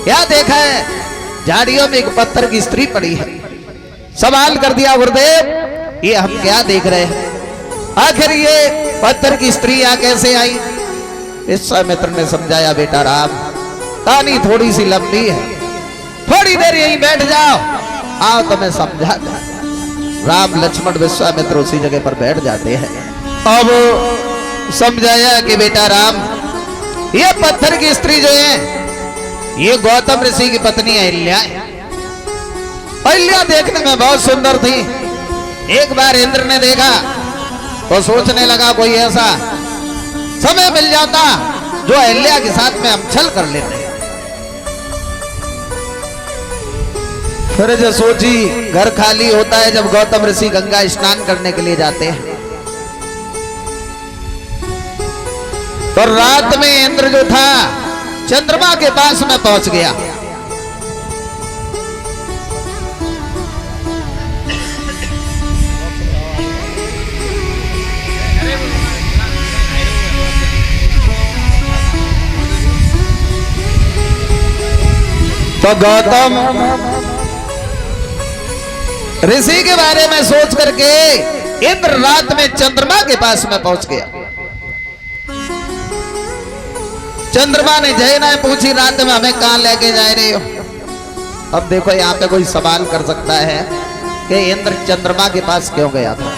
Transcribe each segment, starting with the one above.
क्या देखा है? झाड़ियों में एक पत्थर की स्त्री पड़ी है। सवाल कर दिया गुरुदेव, ये हम क्या देख रहे हैं? आखिर ये पत्थर की स्त्री यहाँ कैसे आई? विश्वामित्र ने समझाया, बेटा राम, कहानी थोड़ी सी लंबी है, थोड़ी देर यहीं बैठ जाओ, आओ तो मैं समझा। राम लक्ष्मण विश्वामित्र उसी जगह पर बैठ जाते हैं। अब समझाया कि बेटा राम, ये पत्थर की स्त्री जो है ये गौतम ऋषि की पत्नी अहिल्या है। अहिल्या देखने में बहुत सुंदर थी। एक बार इंद्र ने देखा तो सोचने लगा कोई ऐसा समय मिल जाता जो अहिल्या के साथ में हम छल कर लेते। फिर जो सोची, घर खाली होता है जब गौतम ऋषि गंगा स्नान करने के लिए जाते हैं। तो रात में इंद्र जो था चंद्रमा के पास में पहुंच गया। तो गौतम ऋषि के बारे में सोच करके इंद्र रात में चंद्रमा के पास में पहुंच गया। चंद्रमा ने जय ने पूछी, रात में हमें कहां लेके जा रहे हो? अब देखो यहाँ पे कोई सवाल कर सकता है कि इंद्र चंद्रमा के पास क्यों गया था?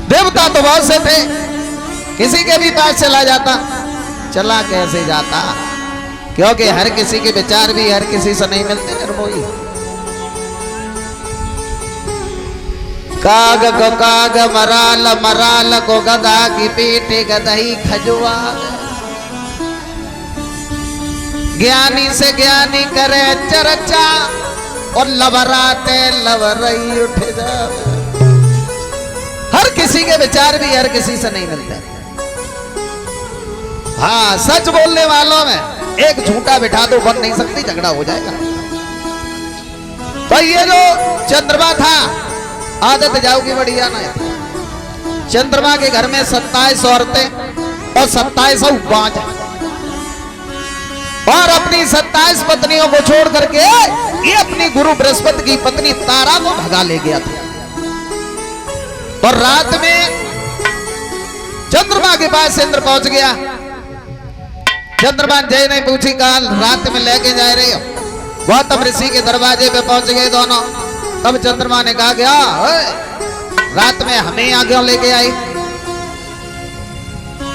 देवता तो बहुत से थे, किसी के भी पास चला जाता। चला कैसे जाता? क्योंकि हर किसी के विचार भी हर किसी से नहीं मिलते। निर्मोही काग को काग मराल, मराल को गधा की पीठे गदही खजुआ। ज्ञानी से ज्ञानी करे चर्चा और लवराते लवरई उठे जावे। हर किसी के विचार भी हर किसी से नहीं मिलते। हाँ, सच बोलने वालों में एक झूठा बिठा दो, बन नहीं सकती, झगड़ा हो जाएगा। तो ये जो चंद्रमा था, आदत जाओगी बढ़िया ना। चंद्रमा के घर में 27 औरतें और 27 बाज, और अपनी 27 पत्नियों को छोड़ करके ये अपनी गुरु बृहस्पति की पत्नी तारा को भगा ले गया था। और रात में चंद्रमा के पास इंद्र पहुंच गया। चंद्रमा जय ने पूछी, कहा रात में लेके जा रहे हो? गौतम ऋषि के दरवाजे पे पहुंच गए दोनों। तब चंद्रमा ने कहा, क्या रात में हमें यहाँ क्यों लेके आई?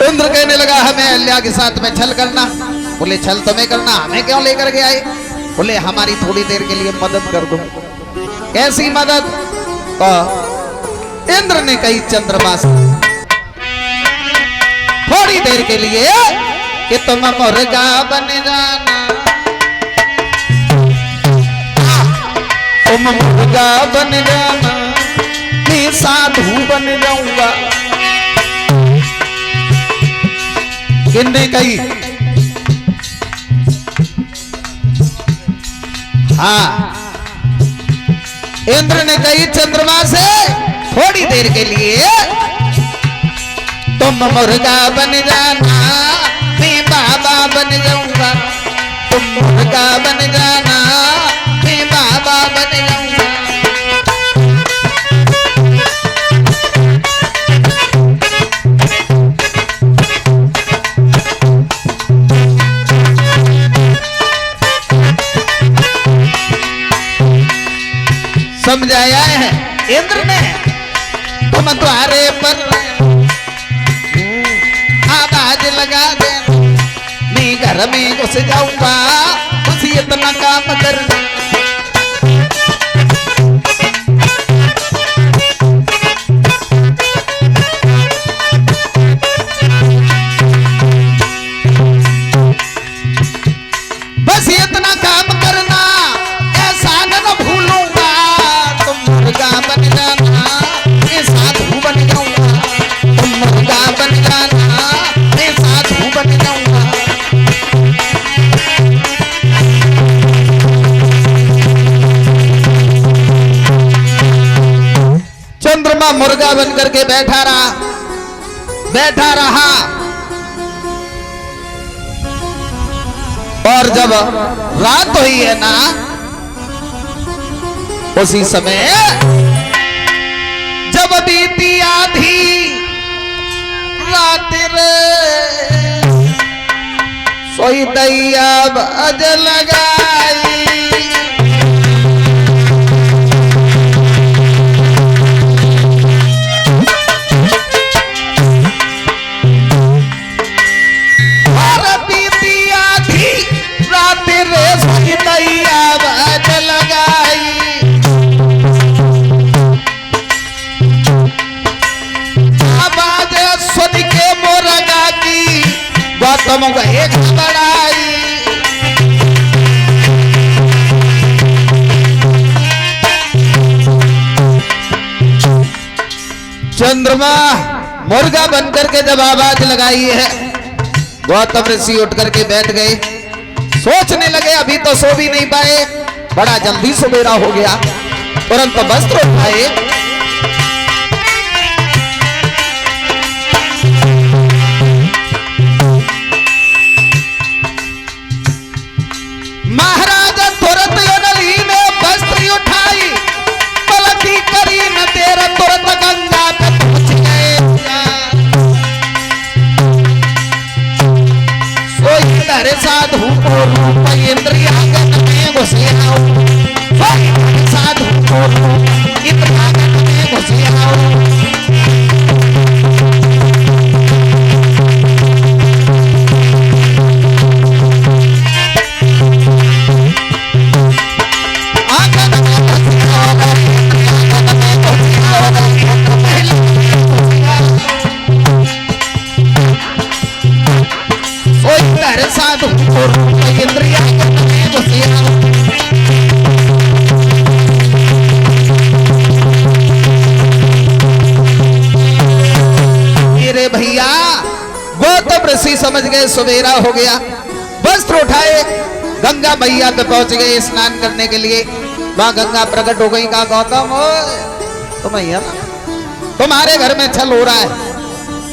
इंद्र कहने लगा, हमें अहिल्या के साथ में छल करना। बोले, छल तुम्हें करना, हमें क्यों लेकर के आई? बोले, हमारी थोड़ी देर के लिए मदद कर दो। कैसी मदद? तो इंद्र ने कही चंद्रमा से, थोड़ी देर के लिए कि तुम मुर्गा बन जाना, तुम मुर्गा बन जाना, मैं साधु बन जाऊंगा। किन्ने कही? हाँ, इंद्र ने कही चंद्रमा से, थोड़ी देर के लिए तुम मुर्गा बन जाना, मैं बाबा बन जाऊंगा। तुम मुर्गा बन जाना, मैं बाबा बन जाऊंगा। समझाया है इंद्र ने, तुम द्वारे पर आवाज लगा दे, मैं घर में घुस जाऊंगा, बस इतना काम कर। बस इतना काम करना, ऐसा न भूलूंगा। तुम मुर्गा बन जाना, मैं साधु बन जाऊंगा। तुम मुर्गा बन जाना, मैं साधु बन जाऊंगा। चंद्रमा मुर्गा बन करके बैठा रहा। और जब रात हुई है ना, उसी समय जब बीती आधी रात रे, सोई दैया बाज लगाई। गौतम एक बड़ाई, चंद्रमा मुर्गा बनकर के जब आवाज लगाई है, गौतम ऋषि उठ करके बैठ गए। सोचने लगे अभी तो सो भी नहीं पाए, बड़ा जल्दी सवेरा हो गया। तुरंत वस्त्र उठाए, महाराजा तुरंत योगली ने वस्त्र उठाई, पलटी करी न तेरा तुरंत गंगा पे पहुंच गए। सोई धरे साधु को रूप इंद्रियागत में घुसे आओ, सोई धरे साधु को रूप इंद्रियागत में घुसे आओ। साधु इंद्रिया मेरे भैया गौतम ऋषि समझ गए सवेरा हो गया। वस्त्र उठाए गंगा मैया पे पहुंच गए स्नान करने के लिए। वहां गंगा प्रकट हो गई। कहा गौतम तो मैया तुम्हारे घर में छल हो रहा है।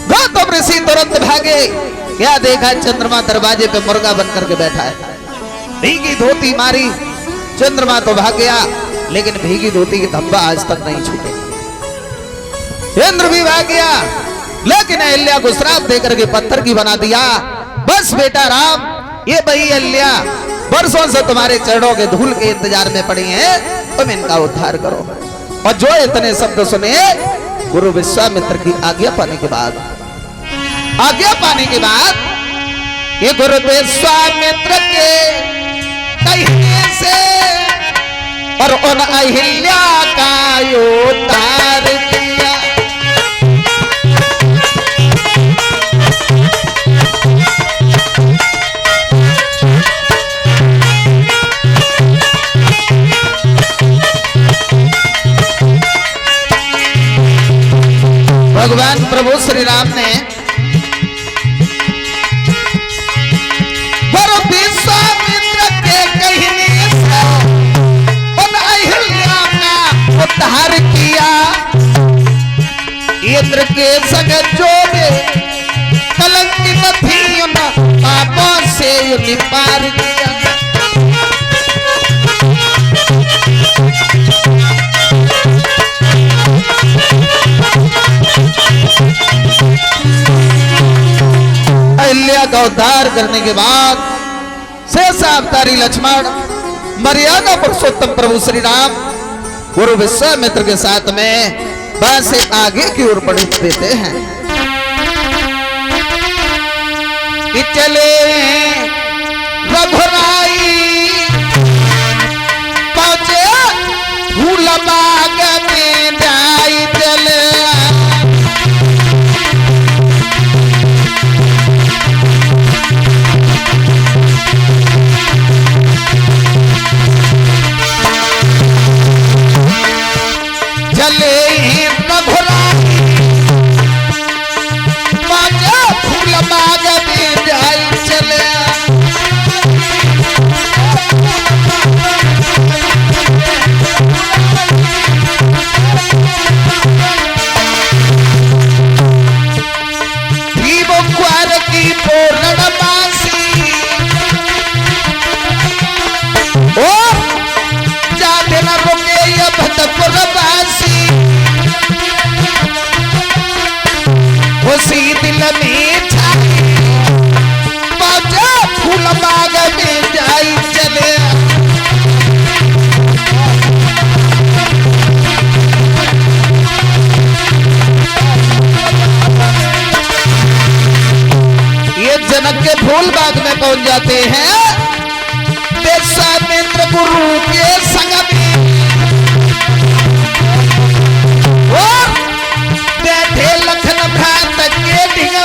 गौतम ऋषि तुरंत भागे। क्या देखा, चंद्रमा दरवाजे पे मुर्गा बनकर के बैठा है। भीगी धोती मारी, चंद्रमा तो भाग गया, लेकिन भीगी धोती की धब्बा आज तक नहीं छूटे। इंद्र भी भाग गया, लेकिन अहिल्या को श्राप देकर के पत्थर की बना दिया। बस बेटा राम, ये बही अहिल्या वर्षों से तुम्हारे चरणों के धूल के इंतजार में पड़ी हैं, तुम इनका उद्धार करो। और जो इतने शब्द सुने, गुरु विश्वामित्र की आज्ञा पाने के बाद ये गुरु विश्वामित्र के कहने से और उन अहिल्या का उद्धार किया। भगवान प्रभु श्री राम ने गुरु विश्वामित्र के कहने से उन अहिल्या का उद्धार किया। इंद्र के संग जोड़े कलंकित थी उन पापों से निपार किया। अहिल्या का उद्धार करने के बाद शेषावतारी लक्ष्मण, मर्यादा पुरुषोत्तम प्रभु श्री राम गुरु विश्वामित्र के साथ में बस से आगे की ओर बढ़ देते हैं। कि चले रघुराई पहुंचे फूल बाग में जाई चले। फूल बाग में जाई चले। ये फूल बाग में पहुंच जाते हैं। विश्वामित्र गुरु के संग में और बैठे लखन भ्रात के ढिंग